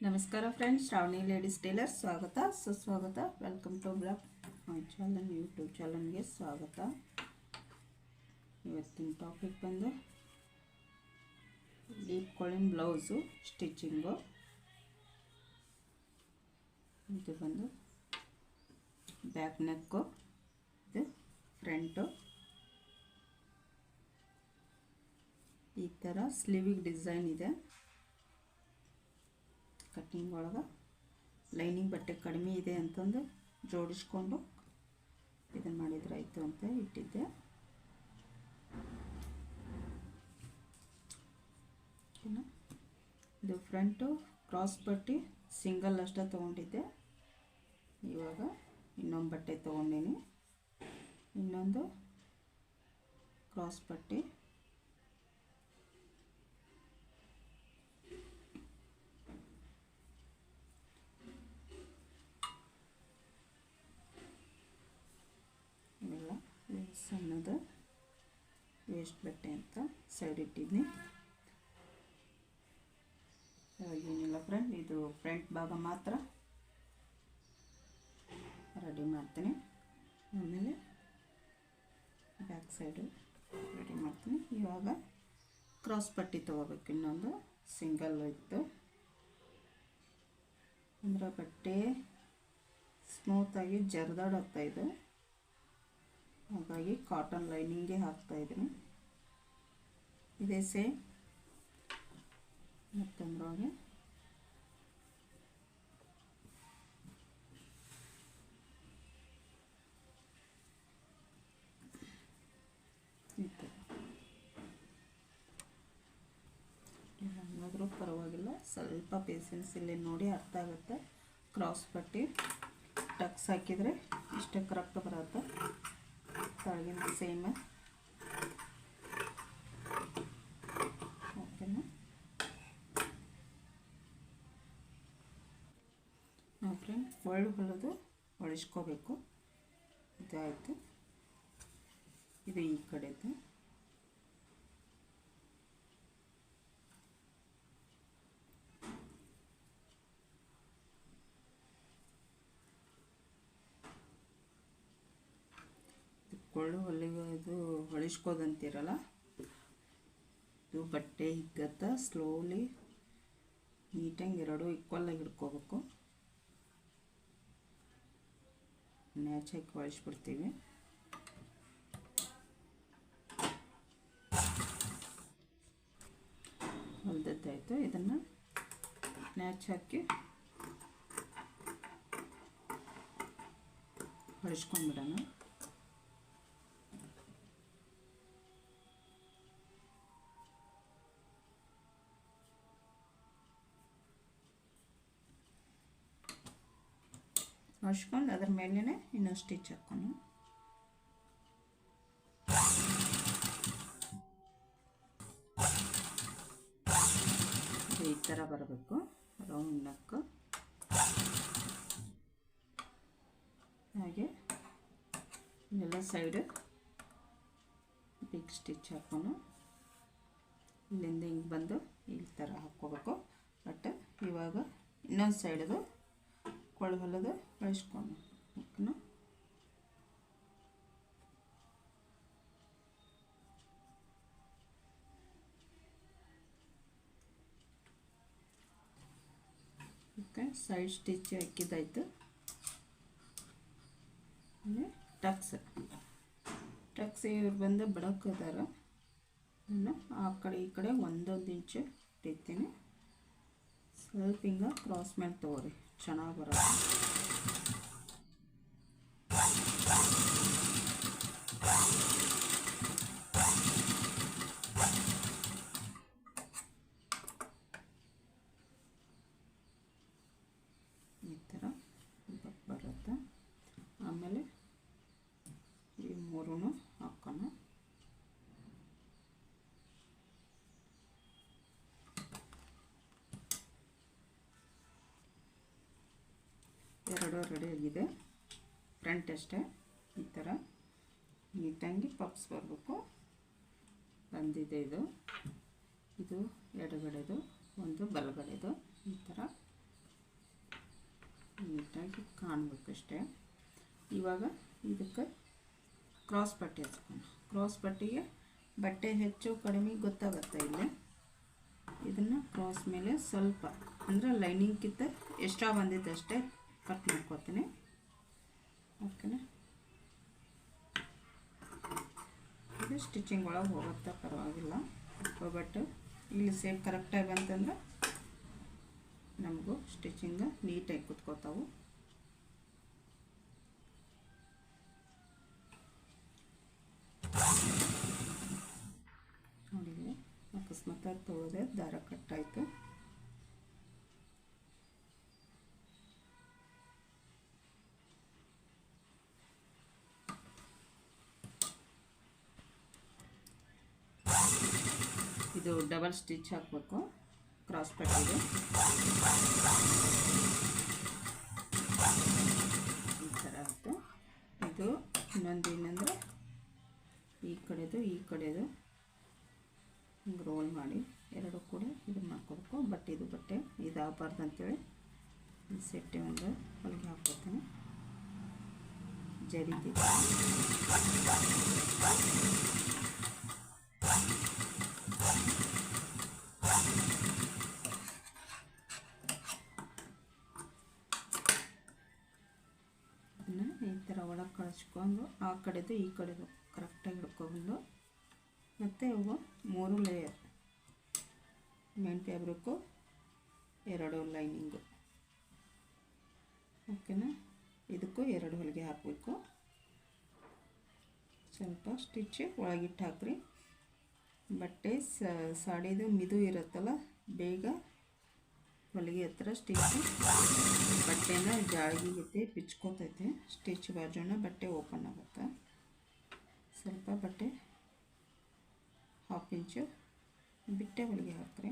ನಮಸ್ಕಾರ friends, Shravani ladies tailor ಸ್ವಾಗತ ಸುಸ್ವಾಗತ. Welcome to blog my channel, YouTube ಚಾನಲ್ಗೆ ಸ್ವಾಗತ. ಇವತ್ತಿನ ಟಾಪಿಕ್ ಬಂದು ಡೀಪ್ ಕಾಲನ್ ಬ್ಲೌಸು ಸ್ಟಿಚಿಂಗು. ಇದು ಬಂದು ಬ್ಯಾಕ್ ನೆಕ್ಕು, ಇದು ಫ್ರಂಟು. ಈ ಥರ ಸ್ಲೀವಿಗೆ ಡಿಸೈನ್ ಇದೆ. ಕಟ್ಟಿಂಗ್ ಒಳಗೆ ಲೈನಿಂಗ್ ಬಟ್ಟೆ ಕಡಿಮೆ ಇದೆ ಅಂತಂದು ಜೋಡಿಸ್ಕೊಂಡು ಇದನ್ನು ಮಾಡಿದ್ರಾಯ್ತು ಅಂತ ಇಟ್ಟಿದ್ದೆ. ಇದು ಫ್ರಂಟು ಕ್ರಾಸ್ ಪಟ್ಟಿ ಸಿಂಗಲ್ ಅಷ್ಟೇ ತೊಗೊಂಡಿದ್ದೆ. ಇವಾಗ ಇನ್ನೊಂದು ಬಟ್ಟೆ ತೊಗೊಂಡಿನಿ, ಇನ್ನೊಂದು ಕ್ರಾಸ್ ಪಟ್ಟಿ. ಇವೆಲ್ಲ ಸಣ್ಣದು ವೇಸ್ಟ್ ಬಟ್ಟೆ ಅಂತ ಸೈಡ್ ಇಟ್ಟಿದ್ನಿ. ಏನಿಲ್ಲ ಫ್ರೆಂಡ್, ಇದು ಫ್ರಂಟ್ ಭಾಗ ಮಾತ್ರ ರೆಡಿ ಮಾಡ್ತೀನಿ, ಆಮೇಲೆ ಬ್ಯಾಕ್ ಸೈಡು ರೆಡಿ ಮಾಡ್ತೀನಿ. ಇವಾಗ ಕ್ರಾಸ್ ಪಟ್ಟಿ ತೊಗೋಬೇಕು. ಇನ್ನೊಂದು ಸಿಂಗಲ್ ಇತ್ತು ಅಂದರೆ ಬಟ್ಟೆ ಸ್ಮೂತಾಗಿ ಜರ್ದಾಡುತ್ತಾ ಇದೆ, ಹಾಗಾಗಿ ಕಾಟನ್ ಲೈನಿಂಗೇ ಹಾಕ್ತಾಯಿದ್ದೀನಿ. ಇದೇ ಸೇಮ್ ಮತ್ತೊಂದ್ರೊಳಗೆ ಹಂಗಾದ್ರೂ ಪರವಾಗಿಲ್ಲ, ಸ್ವಲ್ಪ ಪೇಷನ್ಸ್ ಇಲ್ಲಿ ನೋಡಿ ಅರ್ಥ ಆಗುತ್ತೆ. ಕ್ರಾಸ್ ಪಟ್ಟಿ ಟಕ್ಸ್ ಹಾಕಿದರೆ ಇಷ್ಟೇ ಕರೆಕ್ಟ್ ಬರುತ್ತೆ. ಕೆಳಗಿನ ಸೇಮ್ ಓಕೆನಾ. ನಾವು ಫ್ರೆಂಡ್ ಹೊಲಿದು ಹೊಳಿಸ್ಕೋಬೇಕು. ಇದಾಯಿತು. ಇದು ಈ ಕಡೆದು. ಕೊಳ್ಳು ಹೊಲಿಗೋದು ಹೊಳಿಸ್ಕೋದಂತೀರಲ್ಲ, ಇದು ಬಟ್ಟೆ ಹಿಗ್ಗತ್ತ ಸ್ಲೋಲಿ ನೀಟಾಗಿ ಎರಡು ಈಕ್ವಲಾಗಿ ಹಿಡ್ಕೋಬೇಕು. ನ್ಯಾಚ್ ಹಾಕಿ ಹೊಳಿಸ್ಬಿಡ್ತೀವಿ. ಹೊಲ್ದದ್ದಾಯಿತು. ಇದನ್ನು ನ್ಯಾಚ್ ಹಾಕಿ ಹೊಳಿಸ್ಕೊಂಡ್ಬಿಡೋಣ. ಹೊಳ್ಸ್ಕೊಂಡು ಅದ್ರ ಮೇಲೇ ಇನ್ನೊಂದು ಸ್ಟಿಚ್ ಹಾಕೋಣ. ಈ ಥರ ಬರಬೇಕು ರೌಂಡ್ ನೆಕ್. ಹಾಗೆ ಇಲ್ಲೆಲ್ಲ ಸೈಡ್ ಬಿಗ್ ಸ್ಟಿಚ್ ಹಾಕೋಣ. ಇಲ್ಲಿಂದ ಹಿಂಗೆ ಬಂದು ಈ ಥರ ಹಾಕ್ಕೋಬೇಕು. ಬಟ್ ಇವಾಗ ಇನ್ನೊಂದು ಸೈಡದು ಕೊಳು ಹೊಲದು ಬೆಳೆಸ್ಕೊಂಡು ಓಕೆನಾ. ಓಕೆ, ಸೈಡ್ ಸ್ಟಿಚ್ ಹಾಕಿದ್ದಾಯಿತು. ಆಮೇಲೆ ಟಕ್ಸ್ ಇವ್ರು ಬಂದು ಬಡಕದಾರ. ಇನ್ನು ಆ ಕಡೆ ಈ ಕಡೆ ಒಂದೊಂದು ಇಂಚು ಇಟ್ಟಿರ್ತೀನಿ. ಸ್ವಲ್ಪ ಹಿಂಗೆ ಕ್ರಾಸ್ ಮೇಲೆ ತೊಗೊರಿ, ಚೆನ್ನಾಗಿ ಬರುತ್ತೆ. ಈ ಥರ ಬರುತ್ತೆ. ಆಮೇಲೆ ಈ ಮೂರೂ ಹಾಕೋಣ. ಎರಡು ರೆಡಿಯಾಗಿದೆ. ಫ್ರಂಟ್ ಅಷ್ಟೇ ಈ ಥರ ನೀಟಾಗಿ ಪಪ್ಸ್ ಬರಬೇಕು. ಬಂದಿದೆ ಇದು ಎಡಗಡೆದು, ಒಂದು ಬಲಗಡೆದು. ಈ ಥರ ಅಷ್ಟೇ. ಇವಾಗ ಇದಕ್ಕೆ ಕ್ರಾಸ್ ಪಟ್ಟಿ ಹಚ್ಕೊಂಡು, ಕ್ರಾಸ್ ಪಟ್ಟಿಗೆ ಬಟ್ಟೆ ಹೆಚ್ಚು ಕಡಿಮೆ ಗೊತ್ತಾಗುತ್ತೆ ಇಲ್ಲಿ. ಇದನ್ನು ಕ್ರಾಸ್ ಮೇಲೆ ಸ್ವಲ್ಪ ಅಂದರೆ ಲೈನಿಂಗ್ಗಿಂತ ಎಕ್ಸ್ಟ್ರಾ ಬಂದಿದ್ದು ಅಷ್ಟೇ ಕಟ್ ಮಾಡ್ಕೊತೀನಿ. ಓಕೆನಾ, ಇದು ಸ್ಟಿಚಿಂಗ್ ಒಳಗೆ ಹೋಗುತ್ತೆ, ಪರವಾಗಿಲ್ಲ. ಬಟ್ ಇಲ್ಲಿ ಸೇಪ್ ಕರೆಕ್ಟಾಗಿ ಬಂತಂದ್ರೆ ನಮಗೂ ಸ್ಟಿಚಿಂಗ್ ನೀಟಾಗಿ ಕುತ್ಕೋತಾವು. ನೋಡಿ, ಅಕಸ್ಮಾತ್ ತೊಳೆದೆ ದಾರ ಕಟ್ಟಾಯಿತು. ಇದು ಡಬಲ್ ಸ್ಟಿಚ್ ಹಾಕಬೇಕು ಕ್ರಾಸ್ ಪಟ್ಟಿಗೆ. ಈ ಥರ ಆಯಿತು. ಇದು ಇನ್ನೊಂದು ಏನಂದರೆ ಈ ಕಡೆದು ಹಿಂಗೆ ರೋಲ್ ಮಾಡಿ ಎರಡು ಕೂಡ ಇದನ್ನು ಮಾಡ್ಕೋಬೇಕು. ಬಟ್ ಇದು ಬಟ್ಟೆ ಇದಾಗಬಾರ್ದು ಅಂತೇಳಿ ಈ ಸೆಟ್ಟೆ ಒಂದು ಹೊಲಿಗೆ ಹಾಕ್ಕೊತೀನಿ. ಜರಿದೆ ಈ ಥರ ಒಳಗೆ ಕಳಿಸ್ಕೊಂಡು ಆ ಕಡೆದು ಈ ಕಡೆದು ಕರೆಕ್ಟಾಗಿ ಹಿಡ್ಕೊಂಡು, ಮತ್ತು ಇವು 3 ಲೇಯರ್ ಮೇನ್ ಫ್ಯಾಬ್ರಿಕ್ಕು, 2 ಲೈನಿಂಗು. ಓಕೆನಾ, ಇದಕ್ಕೂ 2 ಹೊಲಿಗೆ ಹಾಕಬೇಕು. ಸ್ವಲ್ಪ ಸ್ಟಿಚ್ ಒಳಗಿಟ್ಟು ಹಾಕ್ರಿ. ಬಟ್ಟೆ ಸಾಡಿದು ಮಿದು ಇರುತ್ತಲ್ಲ, ಬೇಗ ಹೊಲಿಗೆ ಹತ್ರ ಸ್ಟಿಚ್ ಬಟ್ಟೆನ ಜಾಳಿಗೆ ಬಿಚ್ಕೋತೈತೆ. ಸ್ಟಿಚ್ ಬಾಜುನ ಬಟ್ಟೆ ಓಪನ್ ಆಗುತ್ತೆ. ಸ್ವಲ್ಪ ಬಟ್ಟೆ 1/2 ಇಂಚು ಬಿಟ್ಟೆ ಹೊಲಿಗೆ ಹಾಕ್ರಿ.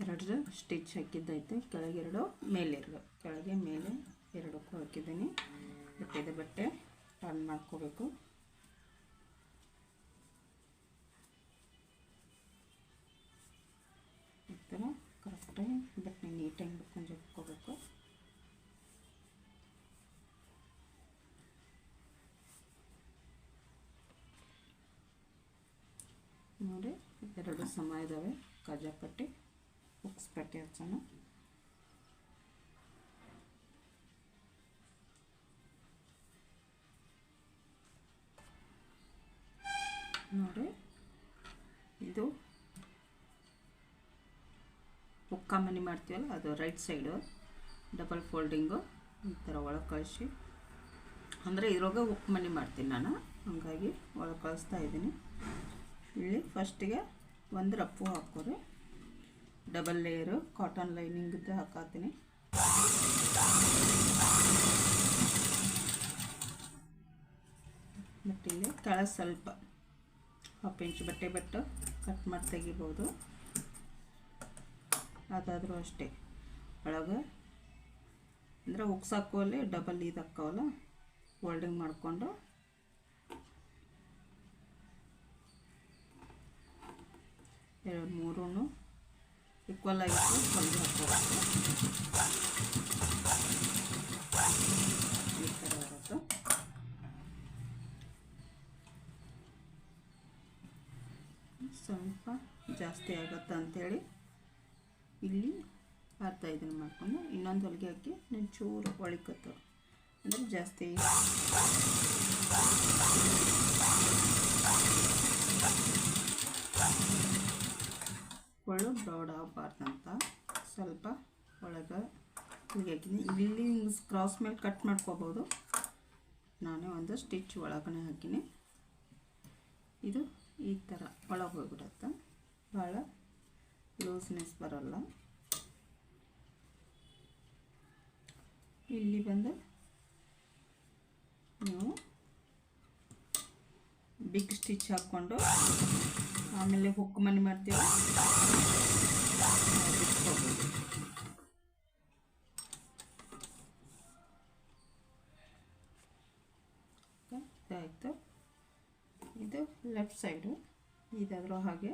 2 ಸ್ಟಿಚ್ ಹಾಕಿದ್ದೈತೆ, ಕೆಳಗೆ 2 ಮೇಲೆ 2, ಕೆಳಗೆ ಮೇಲೆ 2ಕ್ಕೂ ಹಾಕಿದ್ದೀನಿ. ಬಟ್ಟೆದ ಬಟ್ಟೆ ಟರ್ನ್ ಮಾಡ್ಕೋಬೇಕು. ಈ ಥರ ಕರೆಕ್ಟಾಗಿ ಬಟ್ಟೆ ನೀಟಾಗಿ ಹಿಡ್ಕೊಂಡು ಇಟ್ಕೋಬೇಕು. ನೋಡಿ, 2 ಸಮ ಇದ್ದಾವೆ. ಕಾಜಾ ಪಟ್ಟಿ, ಹುಕ್ಸ್ ಪಟ್ಟಿ ಹಚ್ಚೋಣ. ನೋಡಿ, ಇದು ಹುಕ್ಕ ಮನಿ ಮಾಡ್ತೀವಲ್ಲ, ಅದು ರೈಟ್ ಸೈಡು ಡಬಲ್ ಫೋಲ್ಡಿಂಗು ಈ ಥರ ಒಳಗೆ ಕಳಿಸಿ, ಅಂದರೆ ಇದ್ರೊಳಗೆ ಹುಕ್ ಮನಿ ಮಾಡ್ತೀನಿ ನಾನು, ಹಾಗಾಗಿ ಒಳಗೆ ಕಳಿಸ್ತಾ ಇದ್ದೀನಿ. ಇಲ್ಲಿ ಫಸ್ಟಿಗೆ 1 ರಪ್ಪು ಹಾಕೋರಿ. ಡಬಲ್ ಲೇಯರು ಕಾಟನ್ ಲೈನಿಂಗ್ದು ಹಾಕಾತೀನಿ. ಮತ್ತು ಇಲ್ಲಿ ಕೆಳಗೆ ಸ್ವಲ್ಪ 1/2 ಇಂಚ್ ಬಟ್ಟೆ ಕಟ್ ಮಾಡಿ ತೆಗಿಬೋದು. ಅದಾದರೂ ಅಷ್ಟೇ, ಒಳಗೆ ಅಂದರೆ ಹುಕ್ಸ್ ಹಾಕೋಲ್ಲಿ ಡಬಲ್ ಇದು ಹಾಕೋವಲ್ಲ, ಫೋಲ್ಡಿಂಗ್ ಮಾಡಿಕೊಂಡು ಮೂರೂ ಈಕ್ವಲ್ ಆಗಿ ಹೊಲಿಗೆ ಹಾಕೋಬೇಕು. ಈ ಥರ ಇರುತ್ತೆ. ಸ್ವಲ್ಪ ಜಾಸ್ತಿ ಆಗುತ್ತೆ ಅಂಥೇಳಿ ಇಲ್ಲಿ ಅರ್ಧ ಇದನ್ನು ಮಾಡಿಕೊಂಡು ಇನ್ನೊಂದು ಹೊಲಿಗೆ ಹಾಕಿ ನಾನು ಚೂರು ಒಳಿಕತ್ತು, ಅಂದರೆ ಜಾಸ್ತಿ ಒಳ್ಳೆ ಬ್ರಾಡ್ ಆಗಬಾರ್ದಂತ ಸ್ವಲ್ಪ ಒಳಗೆ ಹೊಲಿಗೆ ಹಾಕಿದ್ದೀನಿ. ಇಲ್ಲಿ ಕ್ರಾಸ್ ಮೇಲೆ ಕಟ್ ಮಾಡ್ಕೋಬೋದು. ನಾನೇ ಒಂದು ಸ್ಟಿಚ್ ಒಳಗನೆ ಹಾಕಿನಿ. ಇದು ಈ ಥರ ಒಳಗೆ ಹೋಗ್ಬಿಡುತ್ತೆ, ಭಾಳ ಲೂಸ್ನೆಸ್ ಬರಲ್ಲ. ಇಲ್ಲಿ ಬಂದು ನೀವು ಬಿಗ್ ಸ್ಟಿಚ್ ಹಾಕ್ಕೊಂಡು ಆಮೇಲೆ ಹುಕ್ ಮನಿ ಮಾಡ್ತೀವಿ. ಇದಾಯಿತು. ಇದು ಲೆಫ್ಟ್ ಸೈಡು, ಇದಾದರೂ ಹಾಗೆ